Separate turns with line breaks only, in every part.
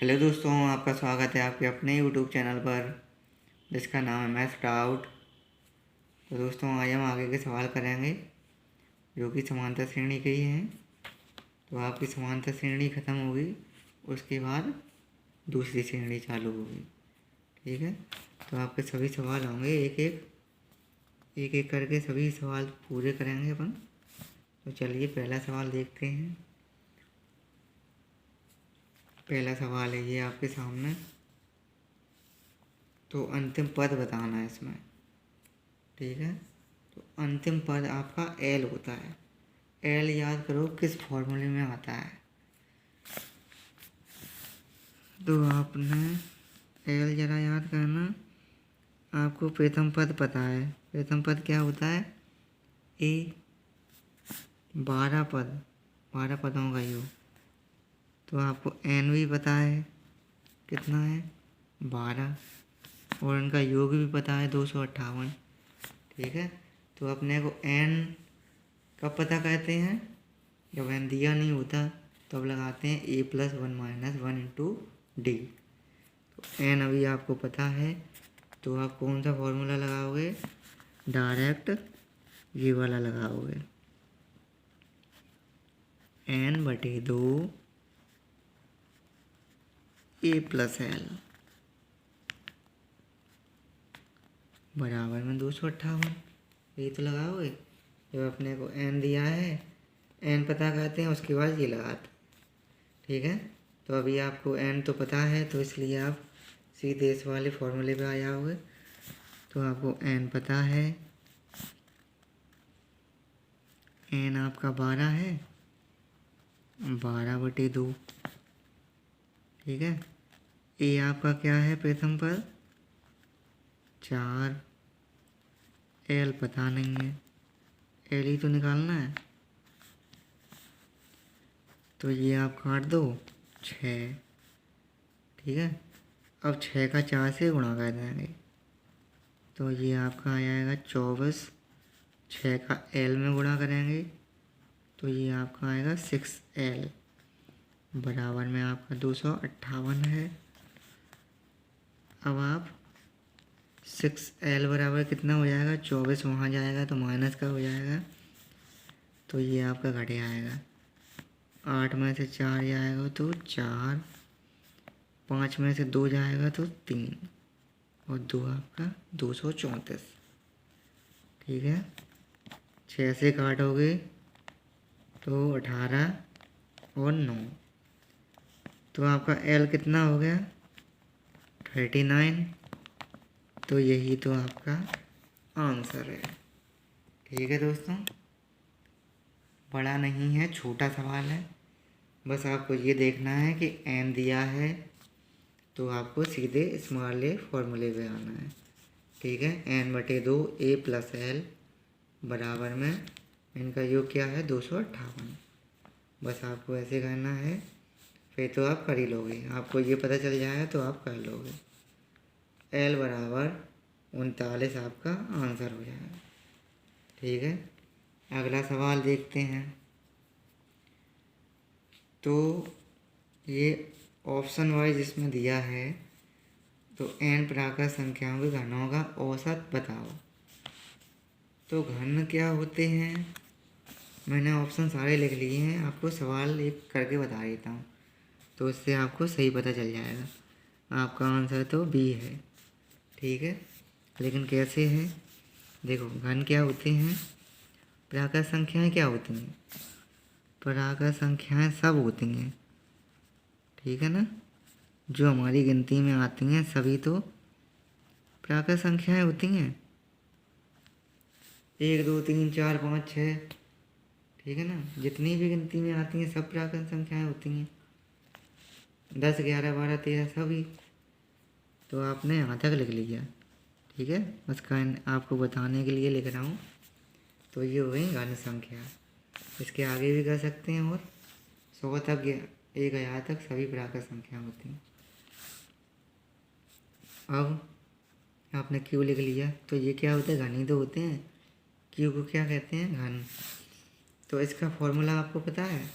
Hello दोस्तों, आपका स्वागत है आपके अपने यूट्यूब चैनल पर जिसका नाम है मैथ्स डाउट। तो दोस्तों, आज हम आगे के सवाल करेंगे जो कि समांतर श्रेणी के ही हैं। तो आपकी समांतर श्रेणी ख़त्म होगी, उसके बाद दूसरी श्रेणी चालू होगी। ठीक है, तो आपके सभी सवाल होंगे, एक एक करके सभी सवाल पूरे करेंगे अपन। तो चलिए पहला सवाल देखते हैं। पहला सवाल है ये आपके सामने। तो अंतिम पद बताना है इसमें। ठीक है, तो अंतिम पद आपका एल होता है। एल याद करो किस फॉर्मूले में आता है। तो आपने एल जरा याद करना। आपको प्रथम पद पता है। प्रथम पद क्या होता है? ए। 12 पदों का योग। तो आपको एन भी पता है, कितना है? 12। और इनका योग भी पता है, 258। ठीक है, तो अपने को एन कब पता कहते हैं? जब एन दिया नहीं होता तो अब लगाते हैं a+1 - 1 इंटू डी। तो एन अभी आपको पता है, तो आप कौन सा फॉर्मूला लगाओगे? डायरेक्ट ये वाला लगाओगे, n/2 a+l बराबर में 258। ये तो लगाओगे। जब अपने को एन दिया है, एन पता कहते हैं, उसके बाद ये लगाते हैं। ठीक है, तो अभी आपको एन तो पता है, तो इसलिए आप सीधे इस वाले फॉर्मूले पे आ जाओगे। तो आपको एन पता है, एन आपका 12 है, 12/2। ठीक है, ए आपका क्या है प्रथम पद? 4। एल पता नहीं है, एल ही तो निकालना है। तो ये आप काट दो, 6। ठीक है, अब 6 का 4 से गुणा कर देंगे, तो ये आपका आ जाएगा 24। 6 का एल में गुणा करेंगे तो ये आपका आएगा 6l बराबर में आपका 258 है। अब आप 6l बराबर कितना हो जाएगा? 24 वहाँ जाएगा तो माइनस का हो जाएगा, तो ये आपका घटे आएगा। 8 में से 4 जाएगा तो 4, 5 में से 2 जाएगा तो 3, और 2 आपका 234। ठीक है, 6 से काटोगे तो 18 और 9, तो आपका एल कितना हो गया? 39। तो यही तो आपका आंसर है। ठीक है दोस्तों, बड़ा नहीं है, छोटा सवाल है। बस आपको ये देखना है कि एन दिया है तो आपको सीधे इस वाले फॉर्मूले पे आना है। ठीक है, n/2 a+l बराबर में इनका योग क्या है? 258। बस आपको ऐसे करना है, फिर तो आप कर ही लोगे। आपको ये पता चल जाएगा तो आप कर लोगे। l बराबर 39 आपका आंसर हो जाएगा। ठीक है, अगला सवाल देखते हैं। तो ये ऑप्शन वाइज इसमें दिया है, तो n प्राकृत संख्याओं के घनों का औसत बताओ। तो घन क्या होते हैं? मैंने ऑप्शन सारे लिख लिए हैं, आपको सवाल एक करके बता देता हूँ, तो इससे आपको सही पता चल जाएगा। आपका आंसर तो बी है। ठीक है, लेकिन कैसे है? देखो, घन क्या होते हैं? प्राकृत संख्याएं क्या होती हैं? प्राकृत संख्याएं सब होती हैं। ठीक है ना, जो हमारी गिनती में आती हैं सभी तो प्राकृत संख्याएं होती हैं। 1 2 3 4 5 6। ठीक है ना, जितनी भी गिनती में आती हैं सब प्राकृत संख्याएं होती हैं। 10 11 12 13 सभी। तो आपने यहाँ तक लिख लिया। ठीक है, बस आपको बताने के लिए लिख रहा हूँ। तो ये हो गई घन संख्या। इसके आगे भी कर सकते हैं, और 100 तक 1000 तक सभी प्राकृत संख्या होती हैं। अब आपने क्यू लिख लिया, तो ये क्या होता है? घन ही तो होते हैं। क्यू को क्या कहते हैं? घन। तो इसका फॉर्मूला आपको पता है?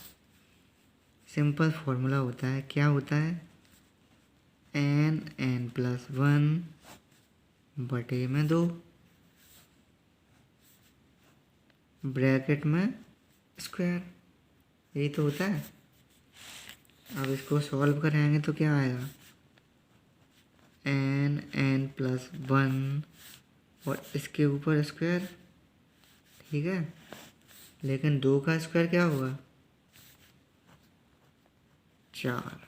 सिंपल फॉर्मूला होता है। क्या होता है? n+1 बटे में 2 ब्रैकेट में स्क्वायर, यही तो होता है। अब इसको सॉल्व करेंगे तो क्या आएगा, n+1 और इसके ऊपर स्क्वायर, ठीक है। लेकिन 2 का स्क्वायर क्या होगा, 4,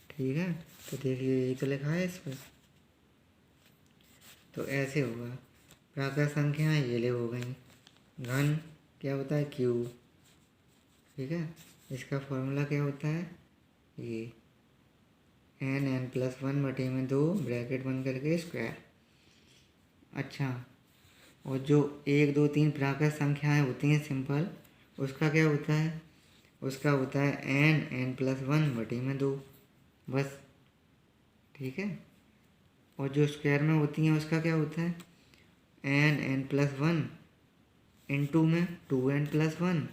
ठीक है। तो देखिए यही तो लिखा है इस पर। तो ऐसे होगा, प्राकृत संख्याएँ ये ले हो गई, घन क्या होता है क्यूब, ठीक है। इसका फॉर्मूला क्या होता है, ये n+1 बटे में 2 ब्रैकेट बंद करके स्क्वायर। अच्छा, और जो 1 2 3 प्राकृत संख्याएँ होती हैं सिंपल, उसका क्या होता है, उसका होता है n+1 बटे में 2, बस, ठीक है। और जो स्क्वायर में होती हैं उसका क्या होता है, n+1 इंटू में 2n+1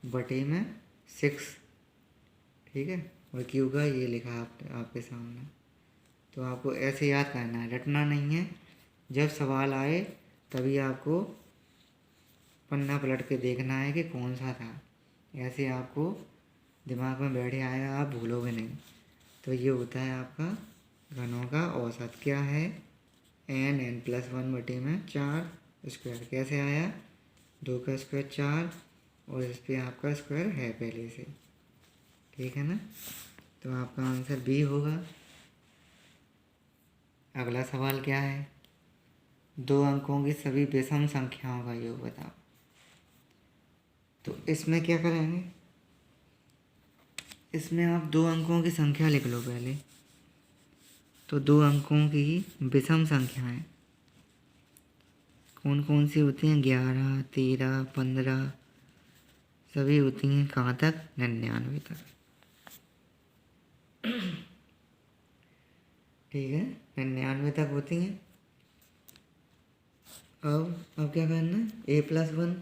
बटे में 6, ठीक है। और क्यू का ये लिखा है आपके सामने। तो आपको ऐसे याद करना है, रटना नहीं है। जब सवाल आए तभी आपको पन्ना पलट के देखना है कि कौन सा था, ऐसे आपको दिमाग में बैठ आएगा, आप भूलोगे नहीं। तो ये होता है आपका घनों का औसत, क्या है, n+1 बटे में 4 स्क्वायर। कैसे आया, 2 का स्क्वायर 4 और इस पर आपका स्क्वायर है पहले से, ठीक है ना। तो आपका आंसर बी होगा। अगला सवाल क्या है, 2 अंकों की सभी विषम संख्याओं का योग बताओ। तो इसमें क्या करेंगे, इसमें आप 2 अंकों की संख्या लिख लो पहले। तो 2 अंकों की विषम संख्याएं कौन कौन सी होती हैं, 11 13 15 सभी होती हैं कहाँ तक, 99 तक, ठीक है, 99 तक होती हैं। अब क्या करना है, a+1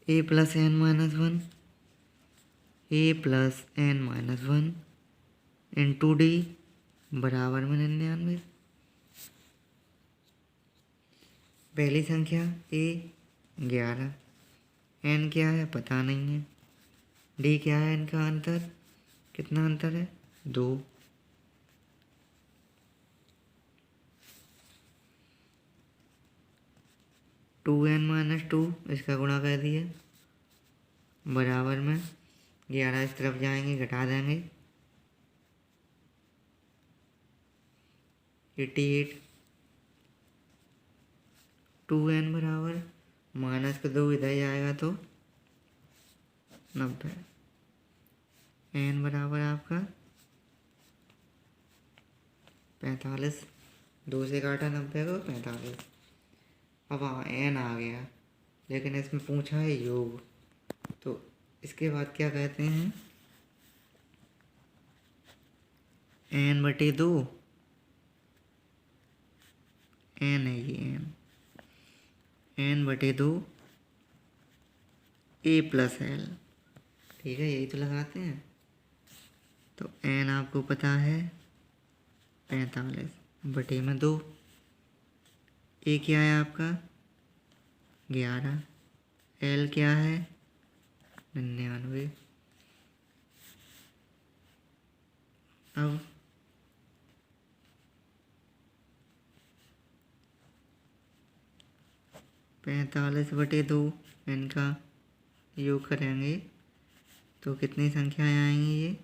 a+n-1 a+n-1 into D बराबर में 99। पहली संख्या a 11, n क्या है पता नहीं है, d क्या है, इनका अंतर कितना अंतर है, 2। 2n-2 इसका गुणा कर दिया, बराबर में 11 इस तरफ जाएंगे घटा देंगे 88। 2n बराबर -2 इधर जाएगा तो 90। n बराबर आपका 45, 2 से काटा 90 को 45। अब हाँ n आ गया, लेकिन इसमें पूछा है योग, तो इसके बाद क्या कहते हैं, n/2 n है ये n/2 a+l, ठीक है, यही तो लगाते हैं। तो n आपको पता है 45 बटे में 2, a क्या है आपका 11, l क्या है 99। अब 45/2 इनका योग करेंगे तो कितनी संख्याएं आएंगी, ये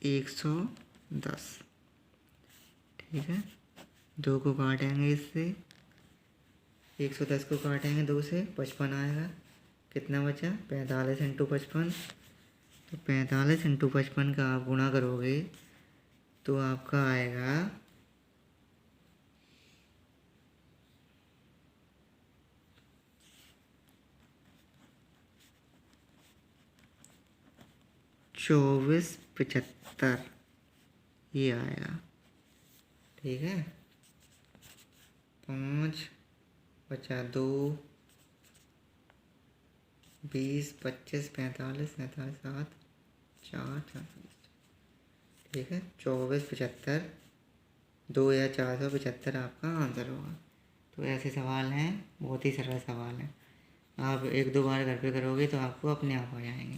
110, ठीक है। 2 को काटेंगे इससे, 110 को काटेंगे 2 से 55 आएगा, कितना बचा 45 इंटू 55। तो 45 इंटू 55 का आप गुणा करोगे तो आपका आएगा 2475, ये आएगा, ठीक है। 5 बचा 2 20, 25, 45, 47, 7, 4, 4, ठीक है। 24, 75, 2 या 475 आपका आंसर होगा। तो ऐसे सवाल हैं, बहुत ही सरल सवाल हैं। आप एक दो बार घर पे करोगे तो आपको अपने आप आ जाएंगे।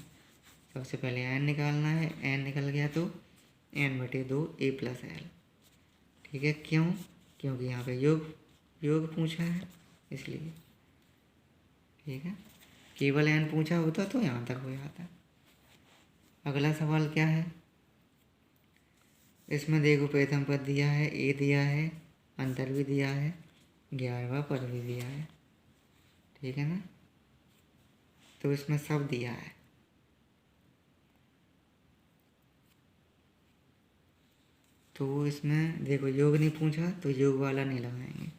सबसे पहले एन निकालना है, एन निकल गया तो n/2 a+l। ठीक है, क्यों? क्योंकि यहाँ पे योग पूछा है इसलिए। ठीक है, केवल n पूछा होता तो यहाँ तक हो जाता। अगला सवाल क्या है, इसमें देखो प्रथम पद दिया है, ए दिया है, अंतर भी दिया है, 11वां पद भी दिया है। ठीक है ना, तो इसमें सब दिया है। तो इसमें देखो योग नहीं पूछा तो योग वाला नहीं लगाएंगे,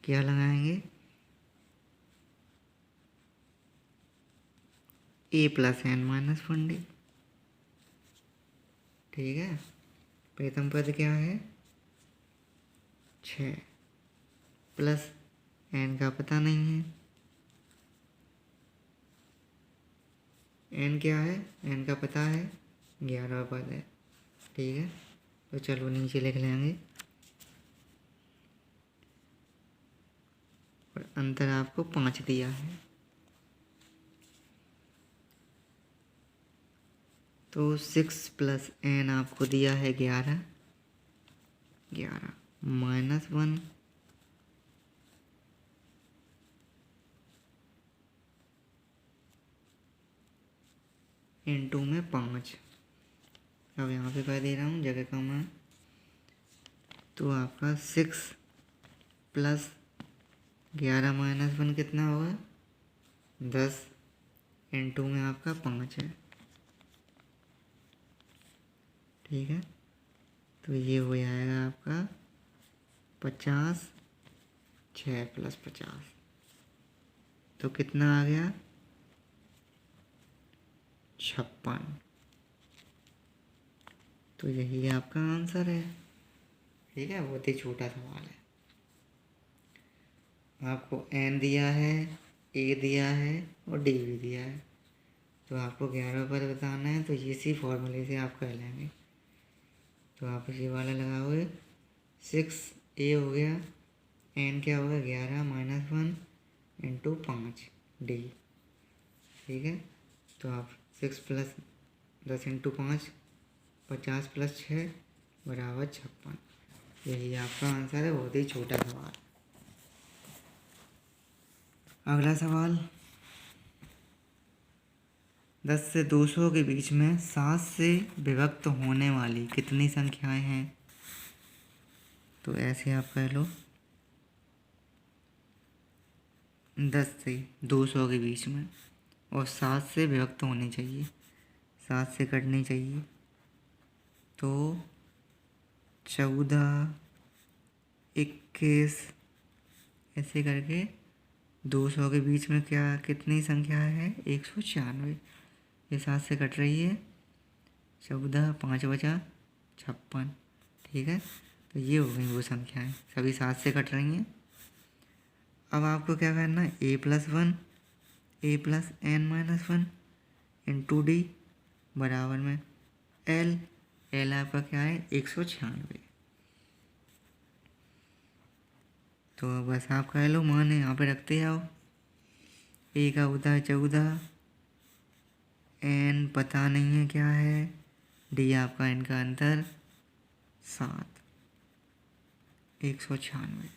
क्या लगाएंगे? a+n-1d। ठीक है, प्रथम पद क्या है? 6 प्लस n का पता नहीं है। n क्या है? n का पता है, 11वां पद है। ठीक है, तो चलो नीचे लिख लेंगे। और अंतर आपको 5 दिया है। तो 6 + n आपको दिया है 11, -1 × में 5। अब यहाँ पे कर दे रहा हूँ, जगह कम है। तो आपका 6 + 11 - 1 कितना होगा? 10 × में आपका 5 है। ठीक है, तो ये हो जाएगा आपका 50, 6 + 50। तो कितना आ गया? 56। तो यही आपका आंसर है। ठीक है, बहुत ही छोटा सवाल है। आपको n दिया है, a दिया है और d भी दिया है। तो आपको 11 पर बताना है, तो इसी फॉर्मूले से आप कर लेंगे। तो आप इसी वाला लगाओगे, 6a हो गया, n क्या होगा? 11 - 1 × 5 d। ठीक है, तो आप 6 + 10 × 5, 50 + 6 = 56। यही आपका आंसर है, बहुत ही छोटा सवाल। अगला सवाल, 10 से 200 के बीच में 7 से विभक्त होने वाली कितनी संख्याएं हैं? तो ऐसे आप कह लो, 10 से 200 के बीच में और 7 से विभक्त होनी चाहिए, 7 से कटनी चाहिए। तो 14, 21 ऐसे करके 200 के बीच में क्या कितनी संख्या है? 196। ये 7 से कट रही है, 14, 5 बचा 56। ठीक है, तो ये हो गई वो संख्याएं, सभी 7 से कट रही हैं। अब आपको क्या करना है? a+1 a+n-1 × d बराबर में l आपका क्या है? 196। तो बस आप कह लो मान यहाँ पे रखते जाओ। a का होता है 14, n पता नहीं है क्या है, d आपका n का अंतर 7, 196।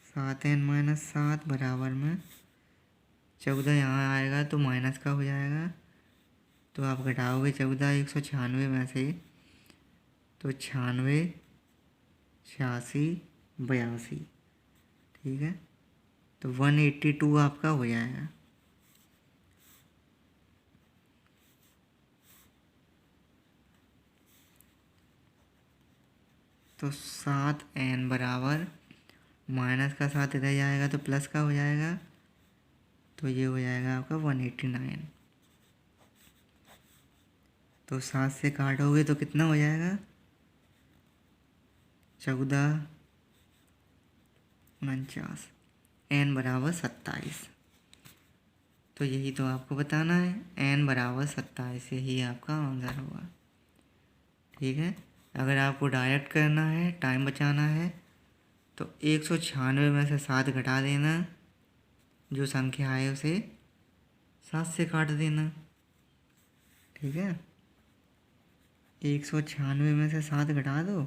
7n - 7 बराबर में 14 यहाँ आएगा तो माइनस का हो जाएगा। तो आप घटाओगे 14 196 में से, तो 96, 86, 82। ठीक है, तो 182 आपका हो जाएगा। तो 7n बराबर माइनस का 7 इधर जाएगा तो प्लस का हो जाएगा, तो ये हो जाएगा आपका 189। तो 7 से काटोगे तो कितना हो जाएगा? 14, 49, n बराबर 27। तो यही तो आपको बताना है, n बराबर 27, यही आपका आंसर होगा। ठीक है, अगर आपको डायरेक्ट करना है, टाइम बचाना है, तो 196 में से 7 घटा देना, जो संख्या है उसे 7 से काट देना। ठीक है, 196 में से 7 घटा दो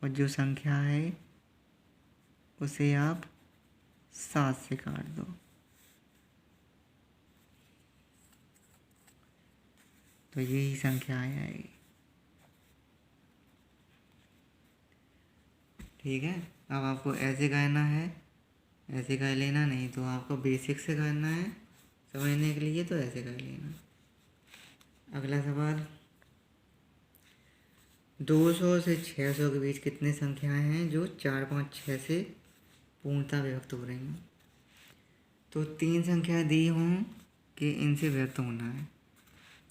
और जो संख्या है उसे आप 7 से काट दो। तो यही संख्या आएगी। ठीक है, अब आपको ऐसे करना है, ऐसे कर लेना, नहीं तो आपको बेसिक से करना है समझने के लिए, तो ऐसे कर लेना। अगला सवाल, 200 से 600 के बीच कितनी संख्याएं हैं जो 4, 5, 6 से पूर्णतः व्यक्त हो रही हैं? तो 3 संख्या दी हों कि इनसे व्यक्त होना है,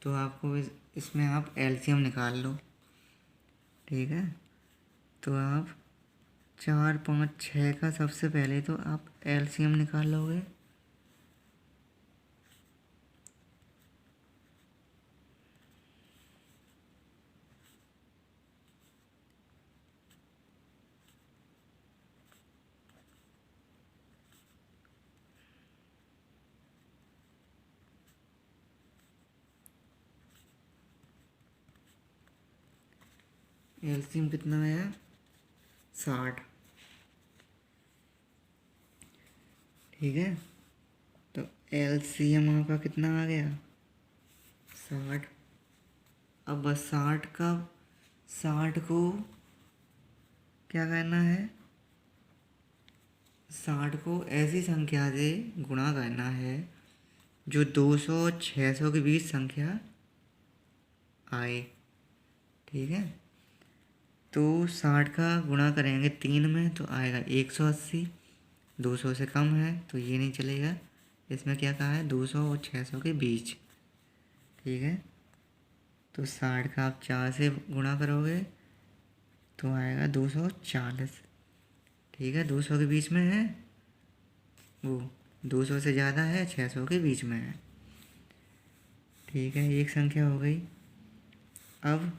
तो आपको इसमें आप एलसीएम निकाल लो। ठीक है, तो आप 4, 5, 6 का सबसे पहले तो आप एलसीएम निकाल लोगे। एलसीएम कितना आया? 60। ठीक है, तो एलसीएम आपका कितना आ गया? 60। अब बस 60 को क्या करना है? 60 को ऐसी संख्या से गुणा करना है जो 200 600 के बीच संख्या आए। ठीक है, तो 60 का गुणा करेंगे 3 में तो आएगा 180। 200 से कम है तो ये नहीं चलेगा, इसमें क्या कहा है? 200 और 600 के बीच। ठीक है, तो 60 का आप 4 से गुणा करोगे तो आएगा 240। ठीक है, 200 के बीच में है वो, 200 से ज़्यादा है, 600 के बीच में है। ठीक है, एक संख्या हो गई। अब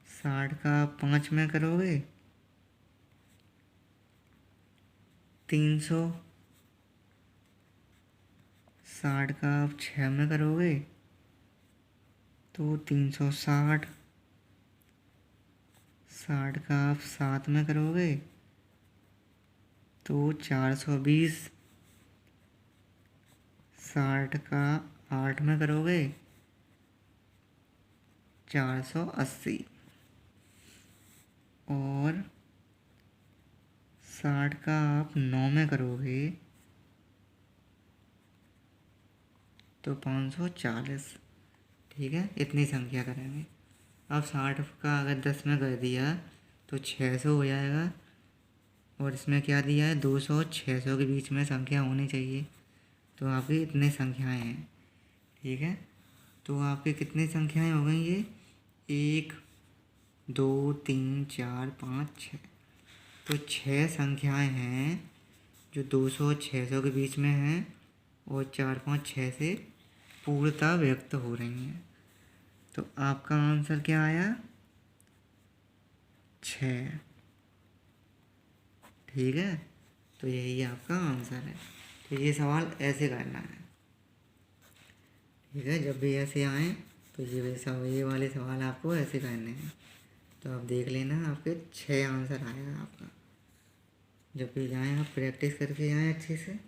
60 का आप 5 में करोगे 300। 60 का आप 6 में करोगे तो 360। 60 का आप 7 में करोगे तो 420। 60 का 8 में करोगे 480 और 60 का आप 9 में करोगे तो 540। ठीक है, इतनी संख्या करेंगे। अब 60 का अगर 10 में कर दिया तो 600 हो जाएगा, और इसमें क्या दिया है? 200 और 600 के बीच में संख्या होनी चाहिए, तो आपकी इतनी संख्याएं हैं। ठीक है, तो आपकी कितनी संख्याएं हो गई ये? 1, 2, 3, 4, 5, 6। तो 6 संख्याएं हैं जो 200 और 600 के बीच में हैं और 4, 5, 6 से पूर्णतः व्यक्त हो रही हैं। तो आपका आंसर क्या आया? 6। ठीक है, तो यही आपका आंसर है। तो ये सवाल ऐसे करना है। ठीक है, जब भी ऐसे आए तो ये वाले सवाल आपको ऐसे करने हैं। तो आप देख लेना, आपके 6 आंसर आएगा आपका। जब भी जाएँ आप प्रैक्टिस करके जाएँ अच्छे से।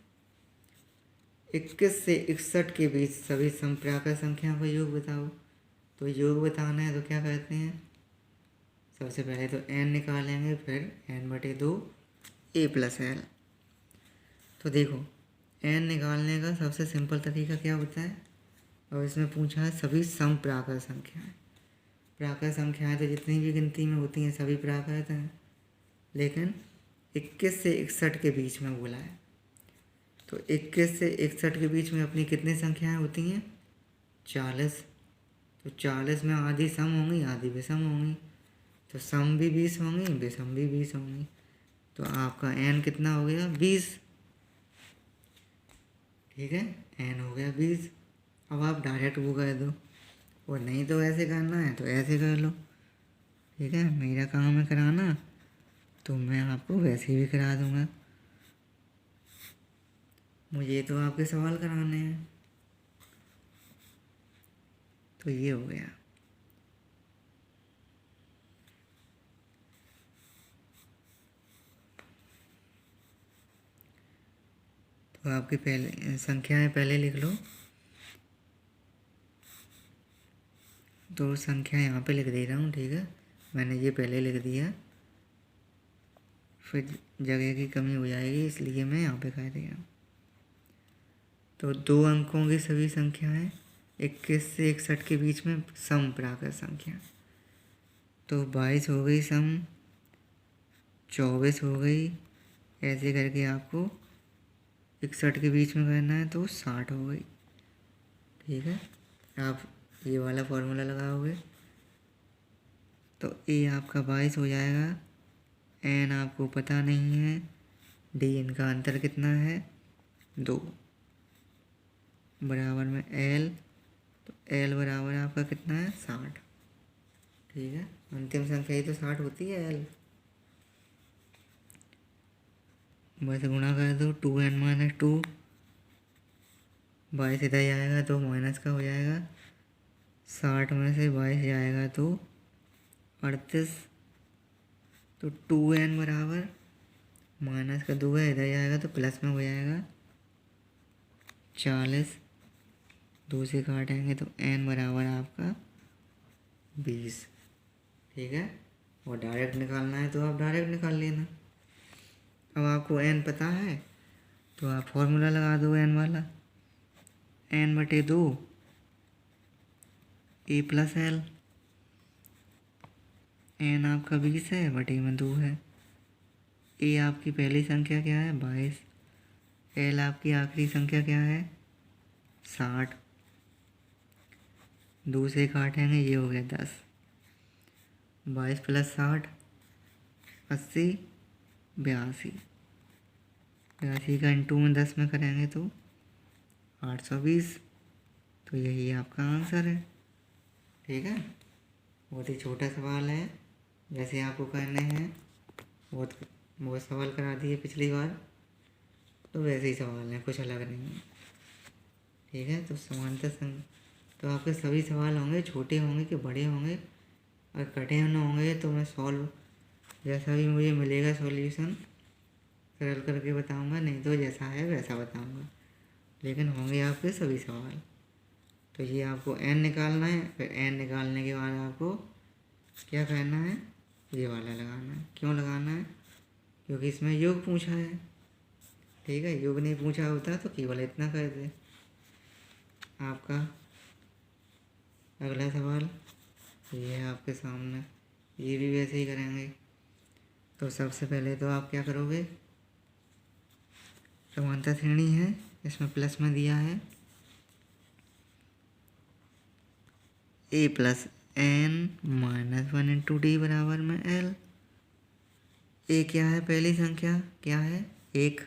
21 से 61 के बीच सभी समप्राकार संख्याओं का योग बताओ। तो योग बताना है तो क्या करते हैं? सबसे पहले तो n निकालेंगे, फिर n/2 a + l। तो देखो, n निकालने का सबसे सिंपल तरीका क्या होता है? और इसमें पूछा है सभी समप्राकार संख्याएं। प्राकृत संख्याएं तो जितनी भी गिनती में होती हैं सभी प्राकृत हैं, लेकिन 21 से 61 के बीच में बोला है। तो 21 से 61 के बीच में अपनी कितनी संख्याएं होती हैं? 40। तो 40 में आधी सम होंगी, आधी विषम होंगी। तो सम भी 20 होंगी, विषम भी 20 होंगी। तो आपका n कितना हो गया? 20। ठीक है, n हो गया 20। अब आप डायरेक्ट वो कर दो, और नहीं तो ऐसे करना है तो ऐसे कर लो। ठीक है, मेरा काम है कराना, तो मैं आपको वैसे भी करा दूंगा। मुझे तो आपके सवाल कराने हैं। तो ये हो गया। तो आपकी पहले संख्याएं पहले लिख लो। तो संख्या यहाँ पे लिख दे रहा हूँ। ठीक है, मैंने ये पहले लिख दिया, फिर जगह की कमी हो जाएगी इसलिए मैं यहाँ पे कह दिया। तो 2 अंकों की सभी संख्याएं 21 से 61 के बीच में सम प्राकृत संख्या। तो 22 हो गई सम, 24 हो गई, ऐसे करके आपको 61 के बीच में करना है तो 60 हो गई। ठीक है, आप ये वाला फॉर्मूला लगाओगे तो ए आपका 22 हो जाएगा, एन आपको पता नहीं है, डी इनका अंतर कितना है 2, बराबर में एल, तो एल बराबर आपका कितना है 60। ठीक है, अंतिम संख्या ही तो 60 होती है एल। बस गुणा कर दो, 2n-2, 22 इधर जाएगा तो माइनस का हो जाएगा, 60 में से 22 जाएगा तो 38, तो 2n बराबर माइनस का 2 है, इधर जाएगा तो प्लस में हो जाएगा 40, 2 से काटेंगे तो n बराबर आपका 20। ठीक है, और डायरेक्ट निकालना है तो आप डायरेक्ट निकाल लेना। अब आपको n पता है तो आप फॉर्मूला लगा दो n वाला, n/2 a plus L. n आपका 20 है, बटे में 2 है। a आपकी पहली संख्या क्या है 22, l आपकी आखिरी संख्या क्या है 60, 2 से काटेंगे ये हो गया 10, 22 + 60 80, 82, 82 का इंटू में 10 में करेंगे तो 820। तो यही आपका आंसर है। ठीक है, बहुत ही छोटा सवाल है, जैसे आपको करने हैं बहुत सवाल करा दिए पिछली बार, तो वैसे ही सवाल हैं, कुछ अलग नहीं है। ठीक है, तो समानता तो आपके सभी सवाल होंगे छोटे होंगे कि बड़े होंगे, और कठिन होंगे तो मैं सॉल्व जैसा भी मुझे मिलेगा सॉल्यूशन सरल करके बताऊंगा, नहीं तो जैसा है वैसा बताऊंगा, लेकिन होंगे आपके सभी सवाल। तो ये आपको n निकालना है, फिर n निकालने के बाद आपको क्या करना है, ये वाला लगाना है। क्यों लगाना है, क्योंकि इसमें योग पूछा है। ठीक है, योग नहीं पूछा होता तो केवल इतना कर दे। आपका अगला सवाल ये है आपके सामने, ये भी वैसे ही करेंगे। तो सबसे पहले तो आप क्या करोगे, समानता श्रेणी है, इसमें प्लस में दिया है a + n-1 × d बराबर में l। a क्या है, पहली संख्या क्या है 1,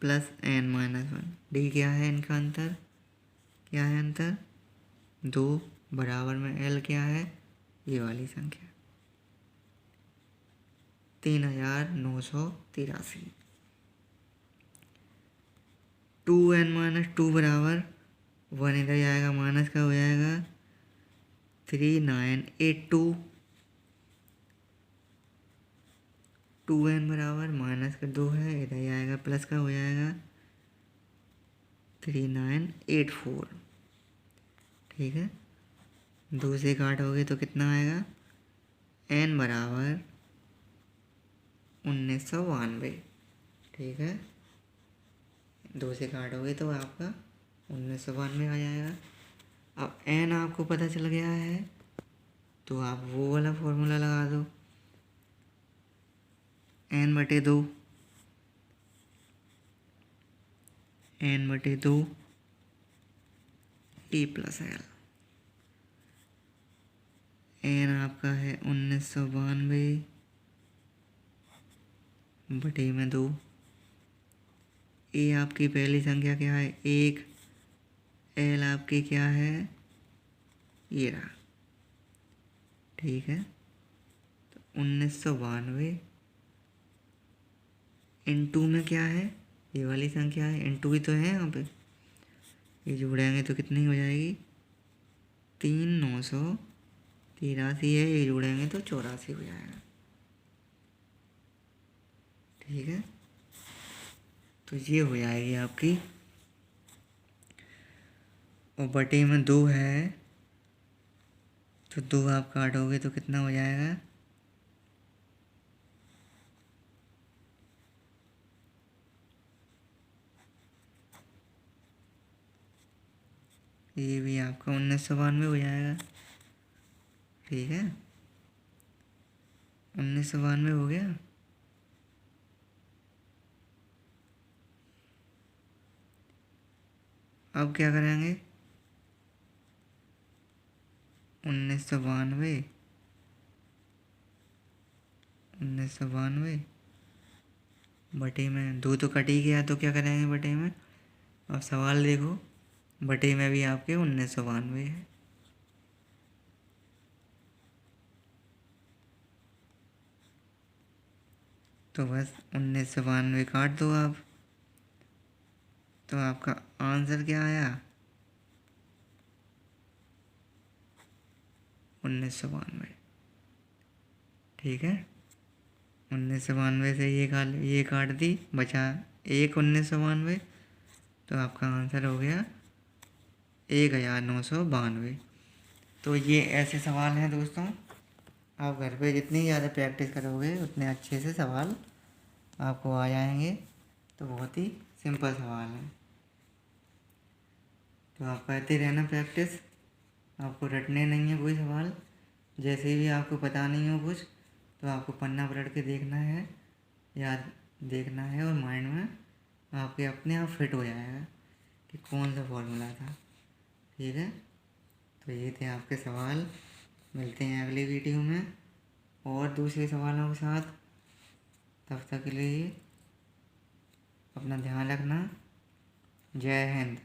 + n-1, d क्या है, इनका अंतर क्या है, अंतर 2, बराबर में l क्या है, ये वाली संख्या 3983। 2n-2 बराबर 1 इधर जाएगा माइनस का हो जाएगा 3982। 2n बराबर -2 है, इधर जाएगा प्लस का हो जाएगा 3984। ठीक है, 2 से काटोगे तो कितना आएगा, n बराबर 1992। ठीक है, 2 से काटोगे तो आपका 1992 आ जाएगा। अब n आपको पता चल गया है तो आप वो वाला फॉर्मूला लगा दो, n/2 a + l। n आपका है 1992 बटे में 2, ए आपकी पहली संख्या क्या है? 1। एल आपकी क्या है? ये रहा। ठीक है, तो 1992 इनटू में क्या है? ये वाली संख्या है, इनटू ही तो है यहाँ पे। ये जोड़ेंगे तो कितनी हो जाएगी? 3,983 है, ये जोड़ेंगे तो 84 हो जाएगा। ठीक है, तो ये हो जाएगी आपकी। और बटे में 2 है, तो 2 आप काटोगे तो कितना हो जाएगा? ये भी आपका 1992 हो जाएगा। ठीक है, 1992 हो गया। अब क्या करेंगे? 1992 बटे में 2 तो कट ही गया, तो क्या करेंगे बटे में? अब सवाल देखो, बटे में भी आपके 1992 है। तो बस 1992 काट दो आप, तो आपका आंसर क्या आया? 1992। ठीक है, 1992 से ये काट दी, बचा 1992, तो आपका आंसर हो गया 1992। तो ये ऐसे सवाल हैं दोस्तों, आप घर पे जितनी ज़्यादा प्रैक्टिस करोगे उतने अच्छे से सवाल आपको आ जाएंगे। तो बहुत ही सिंपल सवाल है, तो आप करते रहना प्रैक्टिस। आपको रटने नहीं है कोई सवाल। जैसे भी आपको पता नहीं हो कुछ, तो आपको पन्ना पलट के देखना है, याद देखना है, और माइंड में आपके अपने आप फिट हो जाएगा कि कौन सा फॉर्मूला था। ठीक है, तो ये थे आपके सवाल। मिलते हैं अगली वीडियो में और दूसरे सवालों के साथ। तब तक के लिए अपना ध्यान रखना। जय हिंद।